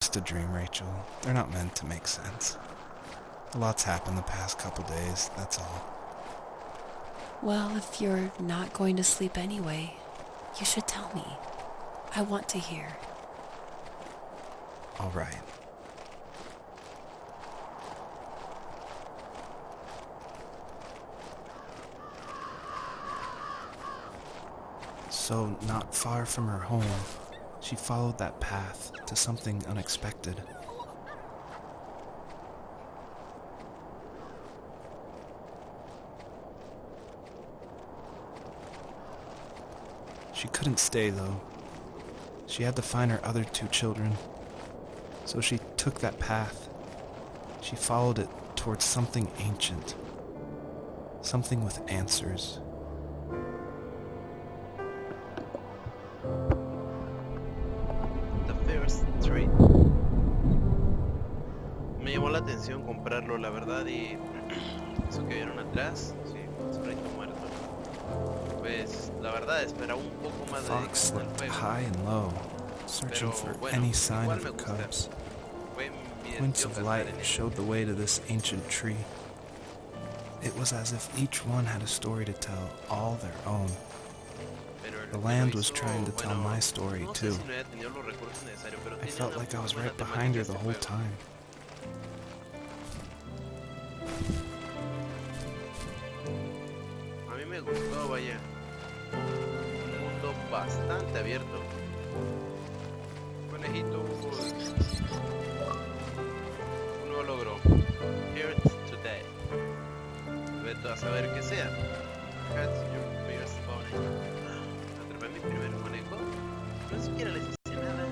Just a dream, Rachel. They're not meant to make sense. A lot's happened the past couple days, that's all. Well, if you're not going to sleep anyway, you should tell me. I want to hear. All right. So, not far from her home, she followed that path to something unexpected. She couldn't stay, though. She had to find her other two children. So she took that path. She followed it towards something ancient. Something with answers. The First Street. Me llamó la atención comprarlo, la verdad, y eso que vieron atrás, sí, un sprite muerto. Pues la verdad esperaba un poco más de Fox dedicación al looked juego. high and low, searching Pero for bueno, any sign igual of me her gusta. cubs. Fue mi Points destino of gastar light en él. showed the way to this ancient tree. It was as if each one had a story to tell, all their own. Pero el The que land lo was hizo, trying to tell bueno, my story no sé too. si no haya tenido los recursos necesarios, pero I tiene felt una like I muy was buena right behind her temática the este whole juego. time. A mí me gustó, vaya. Un mundo bastante abierto. Conejito, un nuevo logro. Here today. Veto a saber qué sea. Catch your first bunny. Atrapé mi primer conejo. No siquiera les hice nada.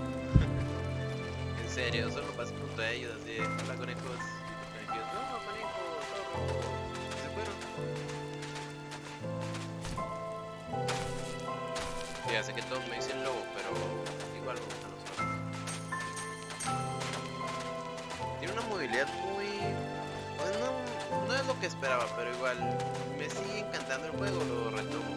En serio, solo pasé junto a ellos así. Hola conejos. Y los conejillos, no, conejo, zorro. Y se fueron. Ya sé que todos me dicen lobo, pero igual me gustan los lobos. Tiene una movilidad muy... pues no es lo que esperaba, pero igual me sigue encantando el juego, lo retomo.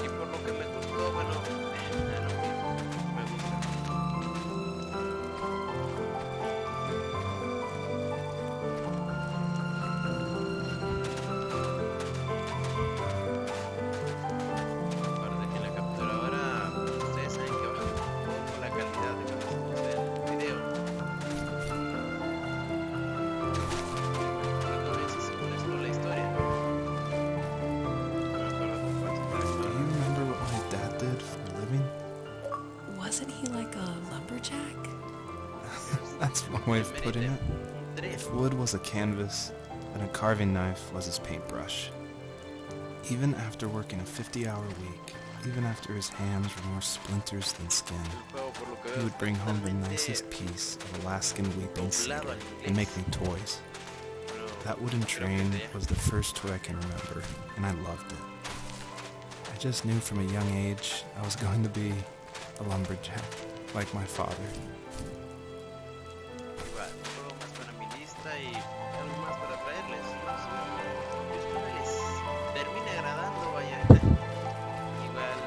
Y por lo que me gustó, bueno, me gusta. Aparte que en la capturadora, ustedes saben que baja un poco la calidad de lo que se ve en el video. Y con eso se molestó la historia. No me acuerdo con cuánto Do estaba. you remember what my dad did for a living? Wasn't he like a lumberjack? That's one way of putting it. Un tren. If wood was a canvas, then a carving knife was his paintbrush. Even after working a 50-hour week, even after his hands were more splinters than skin, El juego, por lo que he veo, would bring home the totalmente nicest piece of Alaskan weeping cedar doblado al and make inglés. me toys. Pero That wooden creo que train te- was the first toy I can remember, and I loved it. I just knew from a young age I was going to be a lumberjack, like my father. Igual, un juego más para mi lista y algo más para traerles. No sé, yo espero les termine agradando, vaya. Igual,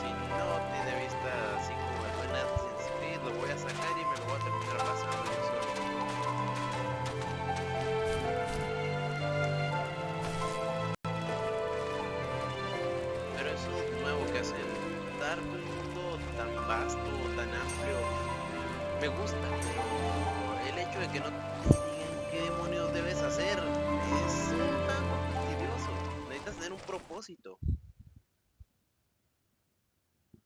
si no tiene vista así como el buen Assassin's Creed, lo voy a sacar y me lo voy a terminar pasando yo solo. Pero eso nuevo que hacen, dar un mundo tan vasto, tan amplio, me gusta, pero el hecho de que no te digan qué demonios debes hacer es un tanto fastidioso. Necesitas tener un propósito.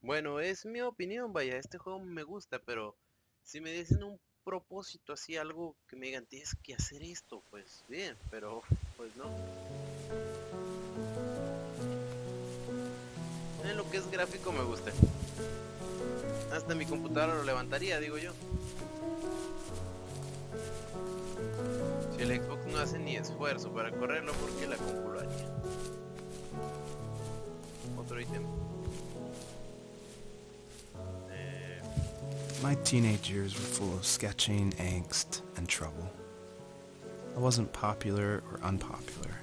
Bueno, es mi opinión, vaya, este juego me gusta, pero si me dicen un propósito así, algo que me digan, tienes que hacer esto, pues bien, pero pues no. En lo que es gráfico me gusta. Hasta mi computadora lo levantaría, digo yo. Si el Xbox no hace ni esfuerzo para correrlo, ¿por qué la compu lo haría? Otro ítem. My teenage years were full of sketching, angst, and trouble. I wasn't popular or unpopular.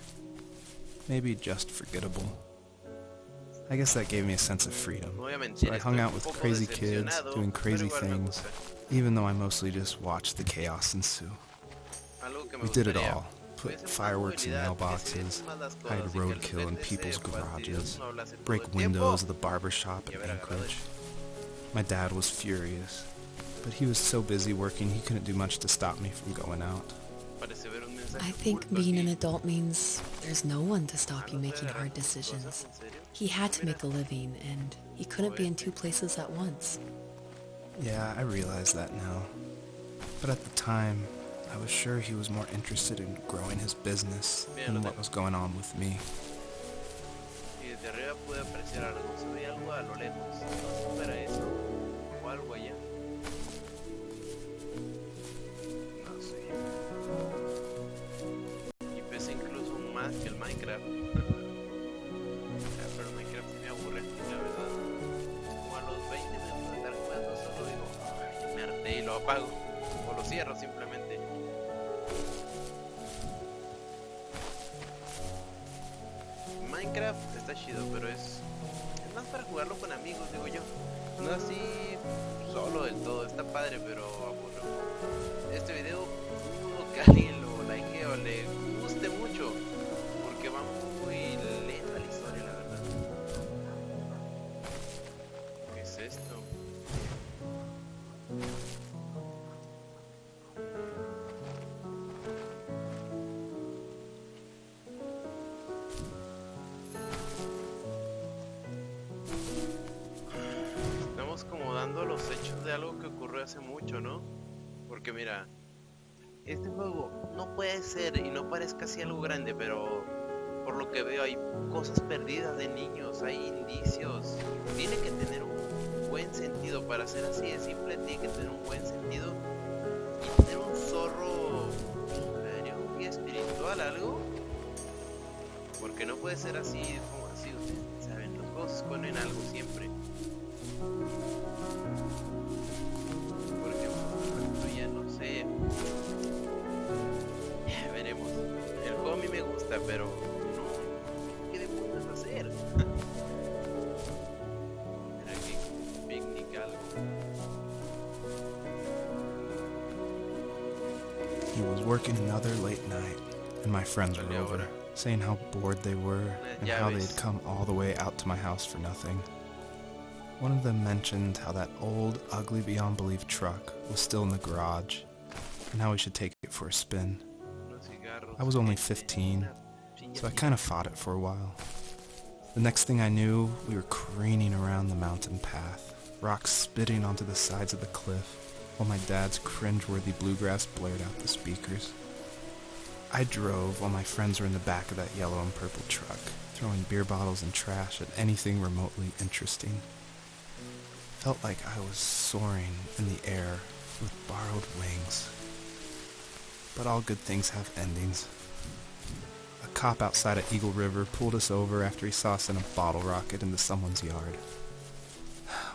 Maybe just forgettable. I guess that gave me a sense of freedom. No voy a So mentir, I estoy hung out un with poco crazy kids, decepcionado, doing pero crazy igual me things, gusta. even though I mostly just watched the chaos ensue. Algo que me We did it gustaría. all. Put Tuviese más fireworks in movilidad, que mailboxes, siguiesen más las hide cosas y que el roadkill in internet people's ese fastidioso garages, no hablase todo break el tiempo windows of the barber shop y in haber agarrado Anchorage. eso. My dad was furious, but he was so busy working he couldn't do much to stop me from going out. Parece ver un mensaje I think oculto being an aquí. adult means there's no one to stop you ¿No making estoy hard agarrando tus decisions. cosas en serio? He had to Mira, make a living, and he couldn't be in two places at once. Yeah, I realize that now. But at the time, I was sure he was more interested in growing his business than what was going on with me. y desde arriba pude apreciar algo. Se veía algo a lo lejos. No sé si era eso o algo allá. No sé. Y pesa incluso más que el Minecraft. Pero el Minecraft sí me aburre, la verdad. Como a los 20 minutos de estar jugando solo digo, "Ay, me harté", y lo apago. O lo cierro simplemente. Minecraft está chido, pero es más para jugarlo con amigos, digo yo. No así solo del todo, está padre, pero aburro. Este video dudo que alguien lo likee o le guste mucho, porque va muy lenta la historia, la verdad. ¿Qué es esto? Estamos como dando los hechos de algo que ocurrió hace mucho, ¿no? Porque mira, este juego no puede ser y no parezca así algo grande, pero por lo que veo hay cosas perdidas de niños, hay indicios. Tiene que tener un buen sentido para ser así de simple, tiene que tener un buen sentido y tener un zorro, ¿sería un guía espiritual, algo? Porque no puede ser así como así, ustedes saben, los juegos esconden algo siempre. Por ejemplo, ya no sé. Ya veremos. El juego a mí me gusta, pero no. ¿Qué demonios hacer? Mira aquí, picnic algo. He was working another late night, and my friends were Salió over, ahora. saying how bored they were and how llaves. they'd come all the way out to my house for nothing. One of them mentioned how that old, ugly beyond belief truck was still in the garage, and how we should take it for a spin. Unos cigarros. I was only 15, so I kind of fought it for a while. The next thing I knew, we were careening around the mountain path, rocks spitting onto the sides of the cliff, while my dad's cringeworthy bluegrass blared out the speakers. I drove while my friends were in the back of that yellow and purple truck, throwing beer bottles and trash at anything remotely interesting. Felt like I was soaring in the air with borrowed wings. But all good things have endings. A cop outside of Eagle River pulled us over after he saw us in a bottle rocket into someone's yard.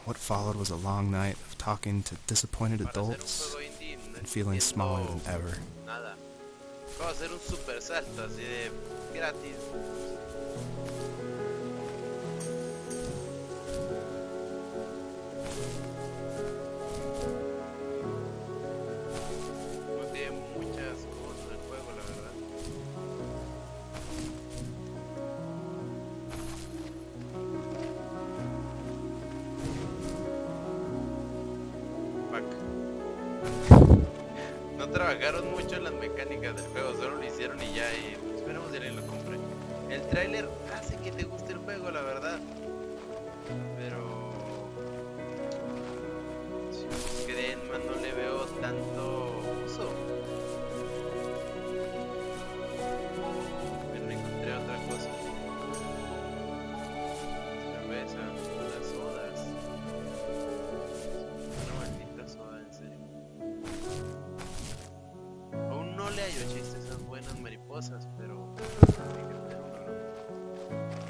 What followed was a long night of talking to disappointed Para hacer un adults juego indie, no and feeling entiendo smaller than ever. Nada. Vamos a hacer un super salto así de gratis. No tiene muchas cosas el juego, la verdad. Fuck. No trabajaron mucho en las mecánicas del juego, solo lo hicieron y ya, y esperemos si alguien lo compre. El tráiler hace que te guste el juego, la verdad. Pero si no creen, man, no le veo tanto uso. Pero encontré otra cosa. Cerveza, las sodas. Una maldita soda, en serio. Aún no le hallo chiste a esas buenas mariposas, pero hay que tener un reloj.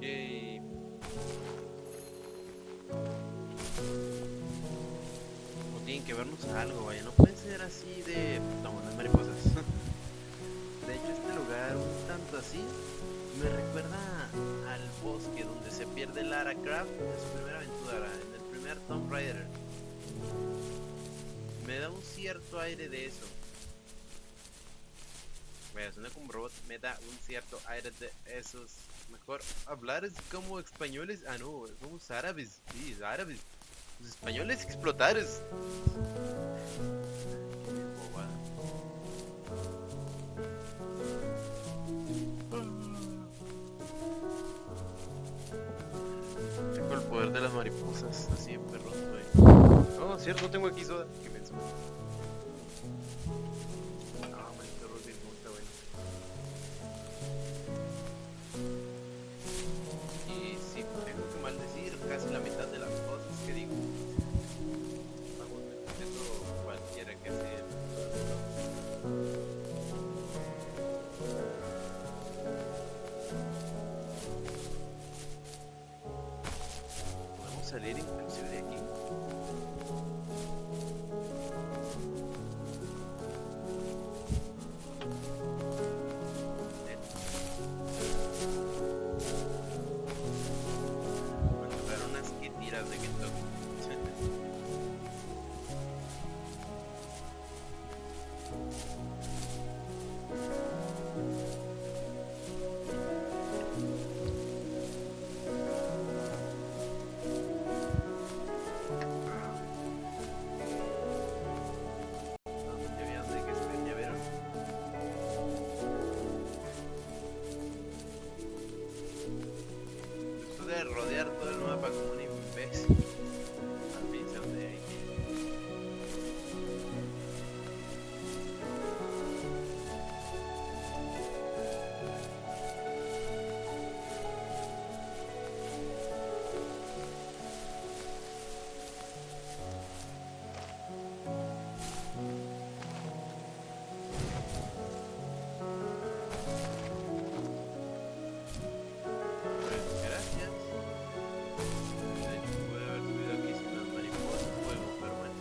Yay. algo, vaya, no puede ser así de... No, no es mariposas. De hecho, este lugar, un tanto así, me recuerda al bosque donde se pierde Lara Croft en su primera aventura, en el primer Tomb Raider. Me da un cierto aire de eso. Vaya, suena como un robot, me da un cierto aire de esos. Mejor hablar es como españoles. Ah, no, somos árabes. Sí, árabes. Los españoles explotares. Tengo el poder de las mariposas. Así en perro soy. No, cierto, tengo aquí soda. ¿Qué pensó? Ah, me perro sí, no está bueno. Y sí, tengo que maldecir casi la mitad de las cosas que digo. Vamos, me contesto cualquiera que sea. Podemos salir inclusive de aquí. Mandar unas que tiras de Kentucky. Ya vieron de qué se ya vieron. Esto de rodear todo el mapa como un imbécil. Al fin sé dónde hay que ir. Pues gracias. De hecho, pude haber subido aquí sin las mariposas, fuego, pero bueno.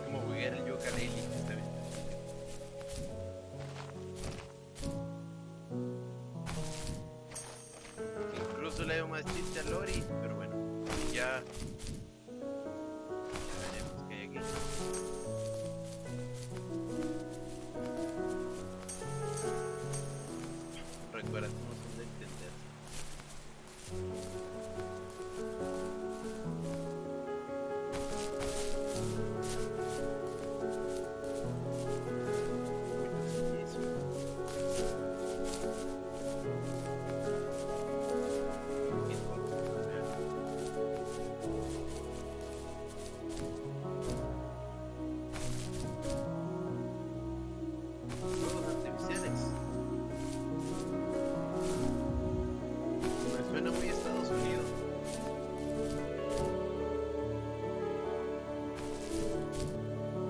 Como jugar el ukulele, está bien. Incluso le doy más chiste a Lori, pero bueno, ya veremos qué hay aquí. Recuerda cómo son de entender. Y eso. Y todo. Juegos artificiales. Me suena muy Estados Unidos.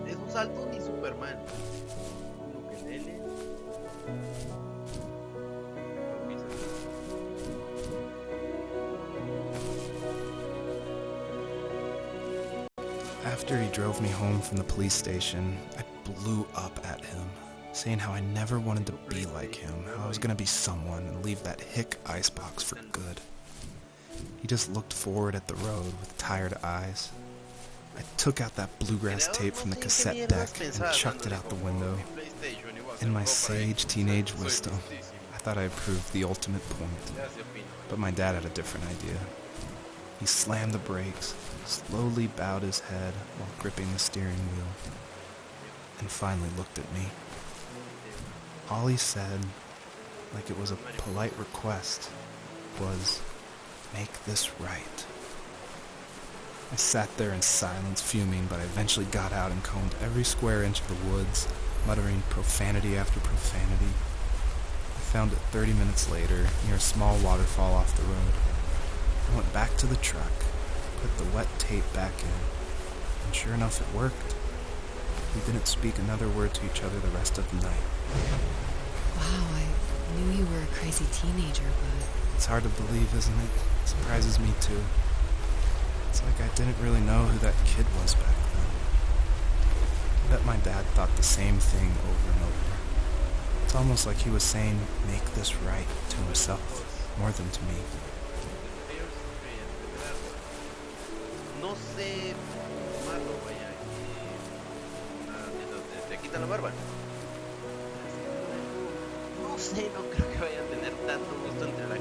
Es un salto ni Superman. Un ukelele. After he drove me home from the police station, I blew up at him, saying how I never wanted to be like him, how I was gonna be someone and leave that hick icebox for good. He just looked forward at the road with tired eyes. I took out that bluegrass tape from the cassette deck and chucked it out the window. In my sage teenage wisdom, I thought I proved the ultimate point. But my dad had a different idea. He slammed the brakes, slowly bowed his head while gripping the steering wheel, and finally looked at me. All he said, like it was a polite request, was, "Make this right." I sat there in silence, fuming, but I eventually got out and combed every square inch of the woods, muttering profanity after profanity. I found it 30 minutes later, near a small waterfall off the road. I went back to the truck, put the wet tape back in, and sure enough it worked. We didn't speak another word to each other the rest of the night. Wow, I knew you were a crazy teenager, but It's hard to believe, isn't it? It surprises me too. It's like I didn't really know who that kid was back then. my dad thought the same thing over and over. It's almost like he was saying, make this right to himself, more than to me. No sé, malo, vaya, una tienda donde te quitan la barba. No sé, no creo que vaya a tener tanto gusto entre la